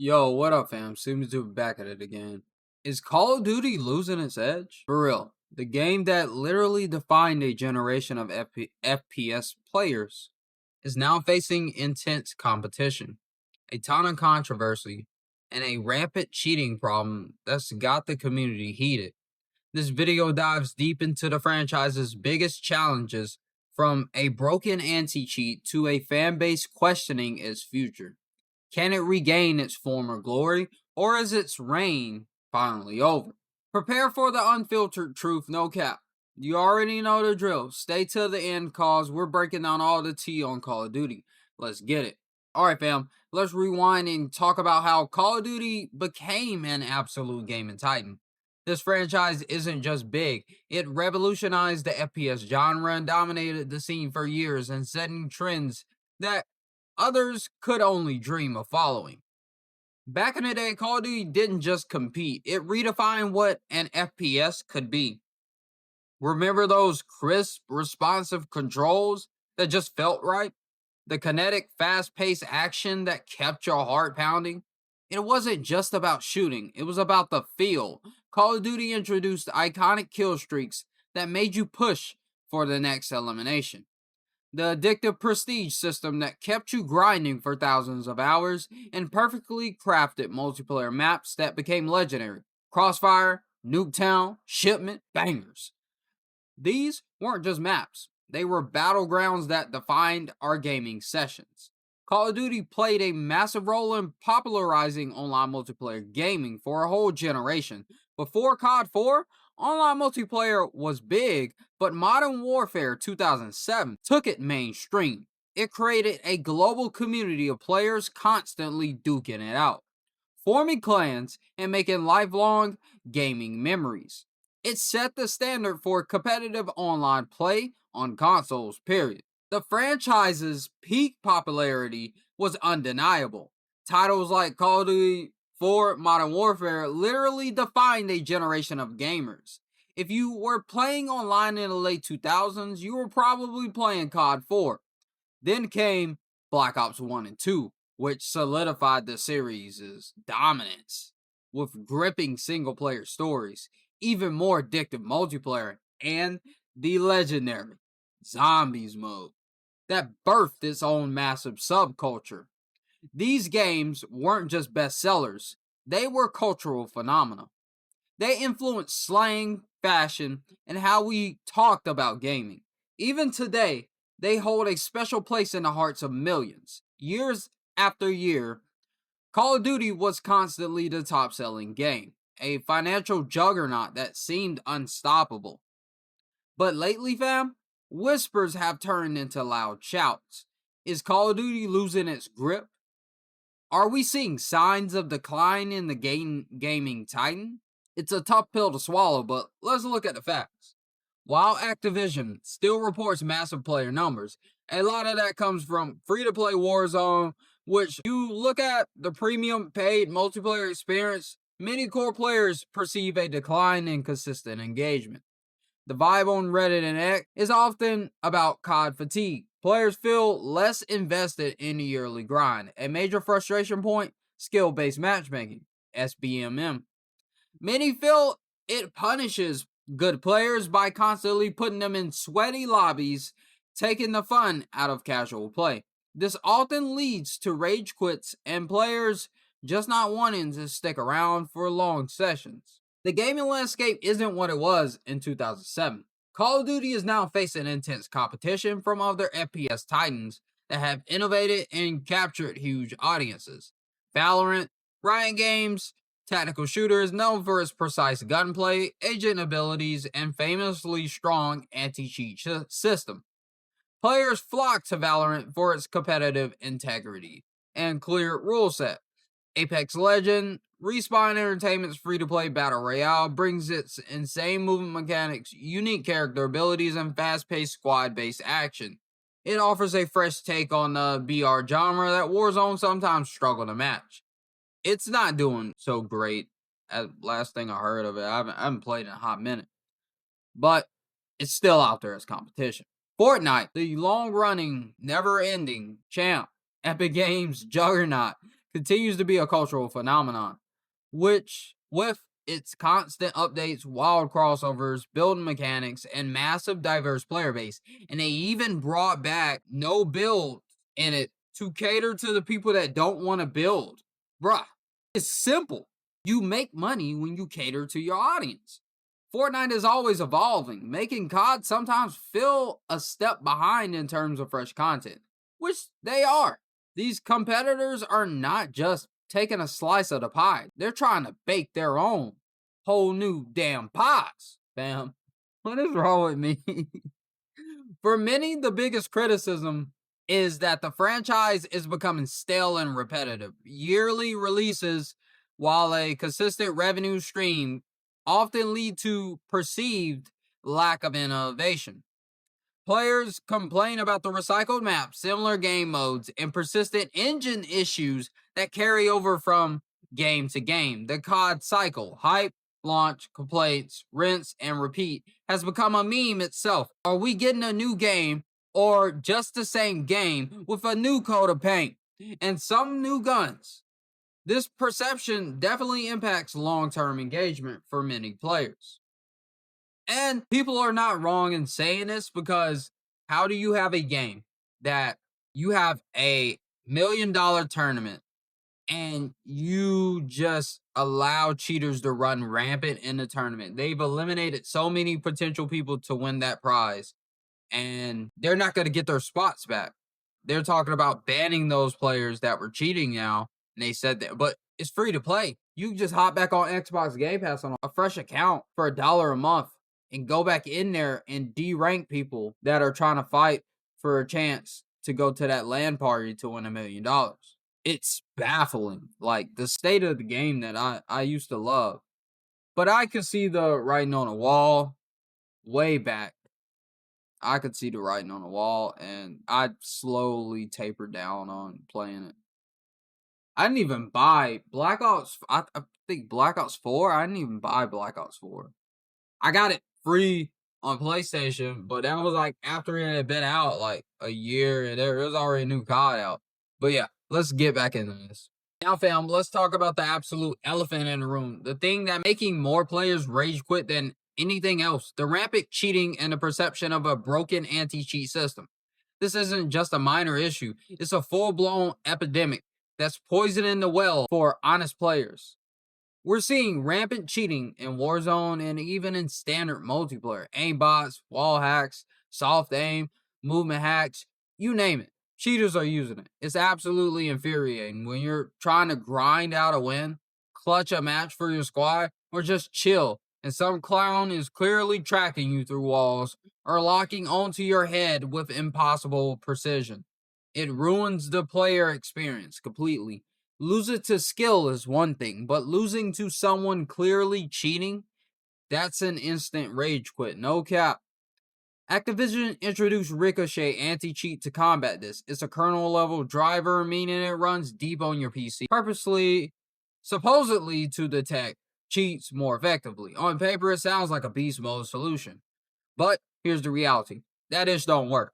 Yo, what up, fam? SeemlyTuber back at it again. Is Call of Duty losing its edge? For real, the game that literally defined a generation of FPS players is now facing intense competition, a ton of controversy, and a rampant cheating problem that's got the community heated. This video dives deep into the franchise's biggest challenges, from a broken anti-cheat to a fan base questioning its future. Can it regain its former glory, or is its reign finally over? Prepare for the unfiltered truth, no cap. You already know the drill. Stay till the end, cause we're breaking down all the tea on Call of Duty. Let's get it. Alright, fam, let's rewind and talk about how Call of Duty became an absolute gaming titan. This franchise isn't just big, it revolutionized the FPS genre and dominated the scene for years and setting trends that others could only dream of following. Back in the day, Call of Duty didn't just compete, it redefined what an FPS could be. Remember those crisp, responsive controls that just felt right? The kinetic, fast paced action that kept your heart pounding? It wasn't just about shooting, it was about the feel. Call of Duty introduced iconic kill streaks that made you push for the next elimination. The addictive prestige system that kept you grinding for thousands of hours, and perfectly crafted multiplayer maps that became legendary. Crossfire, Nuketown, Shipment, bangers. These weren't just maps, they were battlegrounds that defined our gaming sessions. Call of Duty played a massive role in popularizing online multiplayer gaming for a whole generation. Before COD 4, online multiplayer was big, but Modern Warfare 2007 took it mainstream. It created a global community of players constantly duking it out, forming clans and making lifelong gaming memories. It set the standard for competitive online play on consoles, period. The franchise's peak popularity was undeniable. Titles like Call of Duty 4 Modern Warfare literally defined a generation of gamers. If you were playing online in the late 2000s, you were probably playing COD 4. Then came Black Ops 1 and 2, which solidified the series' dominance with gripping single player stories, even more addictive multiplayer, and the legendary Zombies mode that birthed its own massive subculture. These games weren't just bestsellers, they were cultural phenomena. They influenced slang, fashion, and how we talked about gaming. Even today, they hold a special place in the hearts of millions. Years after year, Call of Duty was constantly the top selling game, a financial juggernaut that seemed unstoppable. But lately, fam, whispers have turned into loud shouts. Is Call of Duty losing its grip? Are we seeing signs of decline in the gaming titan? It's a tough pill to swallow, but let's look at the facts. While Activision still reports massive player numbers, a lot of that comes from free-to-play Warzone, which you look at the premium paid multiplayer experience, many core players perceive a decline in consistent engagement. The vibe on Reddit and X is often about COD fatigue. Players feel less invested in the yearly grind. A major frustration point, skill-based matchmaking, SBMM. Many feel it punishes good players by constantly putting them in sweaty lobbies, taking the fun out of casual play. This often leads to rage quits and players just not wanting to stick around for long sessions. The gaming landscape isn't what it was in 2007. Call of Duty is now facing intense competition from other FPS titans that have innovated and captured huge audiences. Valorant, Riot Games, tactical shooter is known for its precise gunplay, agent abilities, and famously strong anti-cheat system. Players flock to Valorant for its competitive integrity and clear rule set. Apex Legend, Respawn Entertainment's free-to-play battle royale, brings its insane movement mechanics, unique character abilities, and fast-paced squad-based action. It offers a fresh take on the BR genre that Warzone sometimes struggle to match. It's not doing so great. Last thing I heard of it, I haven't played in a hot minute, but it's still out there as competition. Fortnite, the long-running, never-ending champ, Epic Games juggernaut, continues to be a cultural phenomenon, which, with its constant updates, wild crossovers, building mechanics, and massive diverse player base, and they even brought back no build in it to cater to the people that don't want to build. Bruh, it's simple. You make money when you cater to your audience. Fortnite is always evolving, making COD sometimes feel a step behind in terms of fresh content, which they are. These competitors are not just taking a slice of the pie, they're trying to bake their own whole new damn pies, fam. What is wrong with me? For many, the biggest criticism is that the franchise is becoming stale and repetitive. Yearly releases, while a consistent revenue stream, often lead to perceived lack of innovation. Players complain about the recycled maps, similar game modes, and persistent engine issues that carry over from game to game. The COD cycle, hype, launch, complaints, rinse, and repeat, has become a meme itself. Are we getting a new game or just the same game with a new coat of paint and some new guns? This perception definitely impacts long-term engagement for many players. And people are not wrong in saying this, because how do you have a game that you have a $1 million tournament and you just allow cheaters to run rampant in the tournament? They've eliminated so many potential people to win that prize, and they're not going to get their spots back. They're talking about banning those players that were cheating now, and they said that, but it's free to play. You just hop back on Xbox Game Pass on a fresh account for $1 a month and go back in there and de-rank people that are trying to fight for a chance to go to that LAN party to win $1 million. It's baffling, like the state of the game that I used to love. But I could see the writing on the wall way back. I could see the writing on the wall, and I'd slowly taper down on playing it. I didn't even buy Black Ops. I think Black Ops 4. I didn't even buy Black Ops 4. I got it free on PlayStation, but that was like after it had been out like a year, and there was already a new COD out. But yeah, let's get back into this. Now, fam, let's talk about the absolute elephant in the room. The thing that making more players rage quit than anything else. The rampant cheating and the perception of a broken anti-cheat system. This isn't just a minor issue. It's a full-blown epidemic that's poisoning the well for honest players. We're seeing rampant cheating in Warzone and even in standard multiplayer. Aimbots, wall hacks, soft aim, movement hacks, you name it. Cheaters are using it. It's absolutely infuriating when you're trying to grind out a win, clutch a match for your squad, or just chill, and some clown is clearly tracking you through walls or locking onto your head with impossible precision. It ruins the player experience completely. Losing to skill is one thing, but losing to someone clearly cheating, that's an instant rage quit, no cap. Activision introduced Ricochet anti-cheat to combat this. It's a kernel-level driver, meaning it runs deep on your PC, purposely, supposedly to detect cheats more effectively. On paper, it sounds like a beast mode solution. But here's the reality. That ish don't work.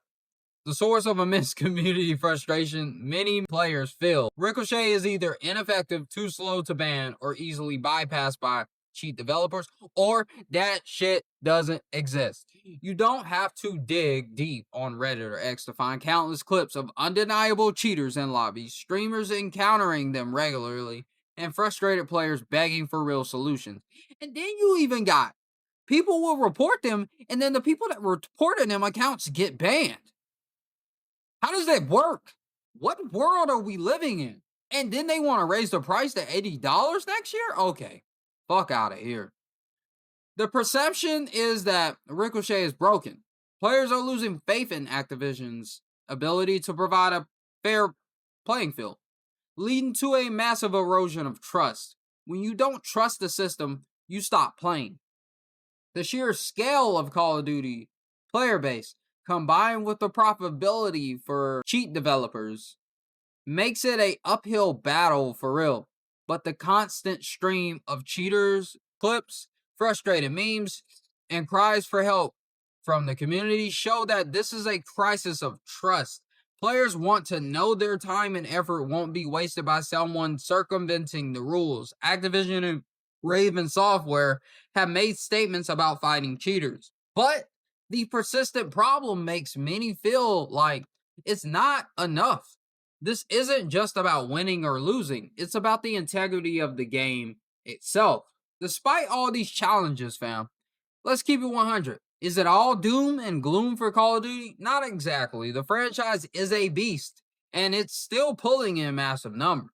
The source of immense community frustration many players feel. Ricochet is either ineffective, too slow to ban, or easily bypassed by cheat developers, or that shit doesn't exist. You don't have to dig deep on Reddit or X to find countless clips of undeniable cheaters in lobbies, streamers encountering them regularly, and frustrated players begging for real solutions. And then you even got people will report them, and then the people that reported them accounts get banned. How does that work? What world are we living in? And then they want to raise the price to $80 next year? Okay, fuck out of here. The perception is that Ricochet is broken. Players are losing faith in Activision's ability to provide a fair playing field, leading to a massive erosion of trust. When you don't trust the system, you stop playing. The sheer scale of Call of Duty player base, combined with the profitability for cheat developers, makes it a uphill battle for real. But the constant stream of cheaters, clips, frustrated memes, and cries for help from the community show that this is a crisis of trust Players want to know their time and effort won't be wasted by someone circumventing the rules. Activision and Raven Software have made statements about fighting cheaters, but the persistent problem makes many feel like it's not enough. This isn't just about winning or losing, it's about the integrity of the game itself. Despite all these challenges, fam, let's keep it 100. Is it all doom and gloom for Call of Duty? Not exactly. The franchise is a beast, and it's still pulling in massive numbers.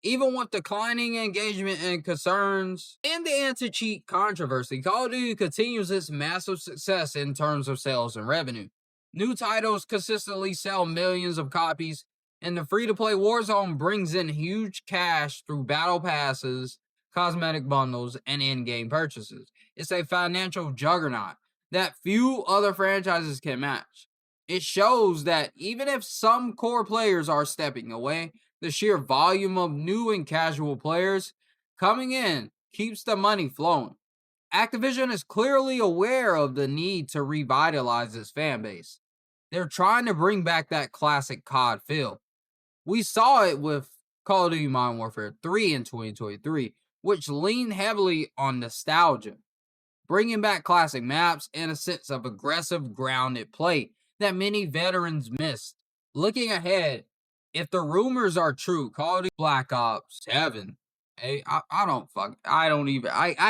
Even with declining engagement and concerns and the anti-cheat controversy, Call of Duty continues its massive success in terms of sales and revenue. New titles consistently sell millions of copies, and the free-to-play Warzone brings in huge cash through battle passes, cosmetic bundles, and in-game purchases. It's a financial juggernaut that few other franchises can match. It shows that even if some core players are stepping away, the sheer volume of new and casual players coming in keeps the money flowing. Activision is clearly aware of the need to revitalize its fan base. They're trying to bring back that classic COD feel. We saw it with Call of Duty Modern Warfare 3 in 2023, which leaned heavily on nostalgia, bringing back classic maps and a sense of aggressive, grounded play that many veterans missed. Looking ahead, if the rumors are true, Call of Duty Black Ops 7, I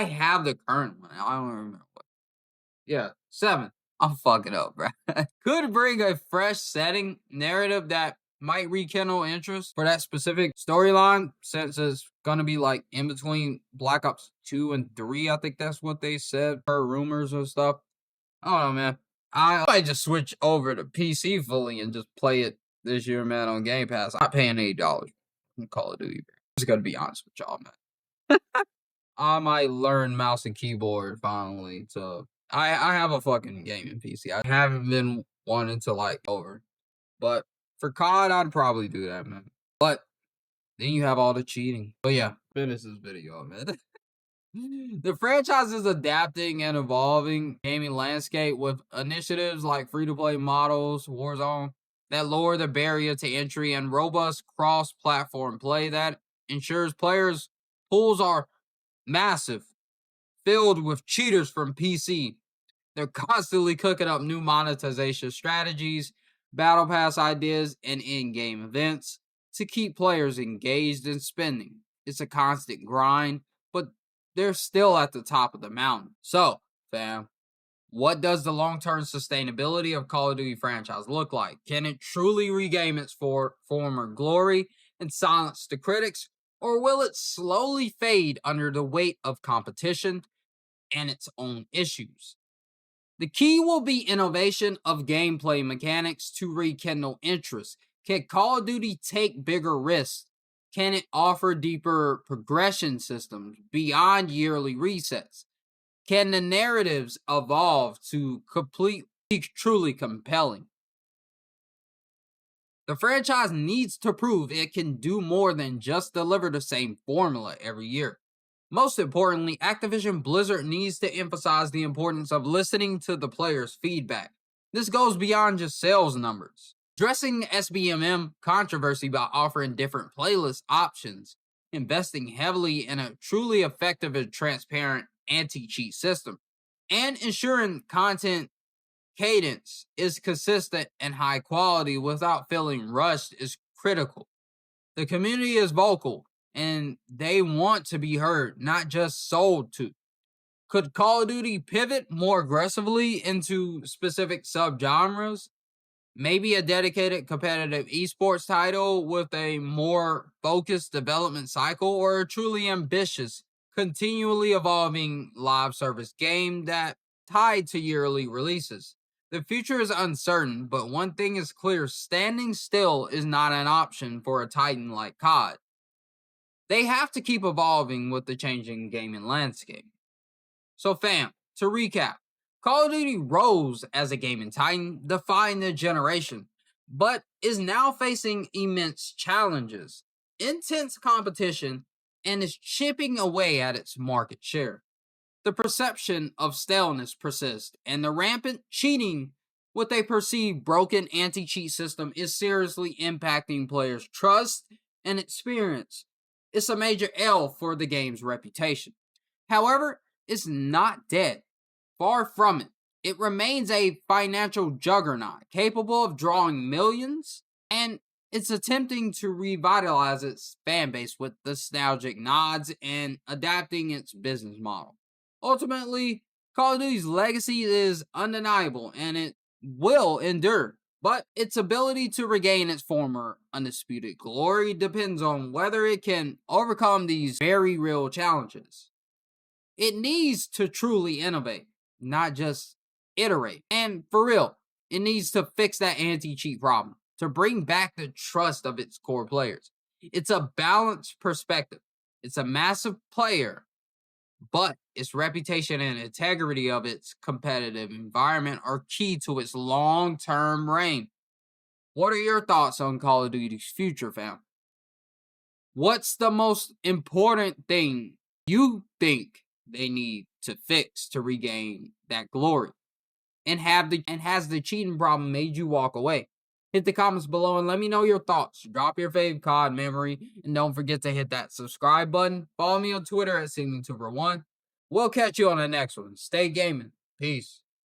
have the current one. I don't remember what. Yeah, 7. I'm fucking up, bro. Could bring a fresh setting narrative that might rekindle interest for that specific storyline, since it's gonna be like in between Black Ops 2 and 3. I think that's what they said per rumors and stuff. I don't know, man. I might just switch over to PC fully and just play it this year, man, on Game Pass. I'm paying $8 in Call of Duty. Just gotta be honest with y'all, man. I might learn mouse and keyboard finally. I have a fucking gaming PC. I haven't been wanting to like over, but for COD, I'd probably do that, man. But then you have all the cheating. But yeah, finish this video, man. The franchise is adapting and evolving gaming landscape with initiatives like free-to-play models, Warzone, that lower the barrier to entry, and robust cross-platform play that ensures players' pools are massive, filled with cheaters from PC. They're constantly cooking up new monetization strategies, battle pass ideas, and in-game events to keep players engaged and spending. It's a constant grind, but they're still at the top of the mountain. So, fam, what does the long-term sustainability of Call of Duty franchise look like? Can it truly regain its former glory and silence the critics, or will it slowly fade under the weight of competition and its own issues? The key will be innovation of gameplay mechanics to rekindle interest. Can Call of Duty take bigger risks? Can it offer deeper progression systems beyond yearly resets? Can the narratives evolve to completely truly compelling? The franchise needs to prove it can do more than just deliver the same formula every year. Most importantly, Activision Blizzard needs to emphasize the importance of listening to the players' feedback. This goes beyond just sales numbers. Addressing SBMM controversy by offering different playlist options, investing heavily in a truly effective and transparent anti-cheat system, and ensuring content cadence is consistent and high quality without feeling rushed is critical. The community is vocal and they want to be heard, not just sold to. Could Call of Duty pivot more aggressively into specific subgenres? Maybe a dedicated competitive esports title with a more focused development cycle, or a truly ambitious, continually evolving live service game that tied to yearly releases. The future is uncertain, but one thing is clear: standing still is not an option for a titan like COD. They have to keep evolving with the changing gaming landscape. So, fam, to recap, Call of Duty rose as a gaming titan, defying the generation, but is now facing immense challenges, intense competition, and is chipping away at its market share. The perception of staleness persists, and the rampant cheating What they perceive broken anti-cheat system is seriously impacting players' trust and experience. It's a major L for the game's reputation. However, it's not dead. Far from it. It remains a financial juggernaut capable of drawing millions, and it's attempting to revitalize its fan base with nostalgic nods and adapting its business model. Ultimately, Call of Duty's legacy is undeniable and it will endure, but its ability to regain its former undisputed glory depends on whether it can overcome these very real challenges. It needs to truly innovate, not just iterate. And for real, it needs to fix that anti-cheat problem to bring back the trust of its core players. It's a balanced perspective. It's a massive player, but its reputation and integrity of its competitive environment are key to its long-term reign. What are your thoughts on Call of Duty's future, fam? What's the most important thing you think they need to fix to regain that glory? And has the cheating problem made you walk away? Hit the comments below and let me know your thoughts. Drop your fave COD memory, and don't forget to hit that subscribe button. Follow me on Twitter at SeemlyTuber1. We'll catch you on the next one. Stay gaming. Peace.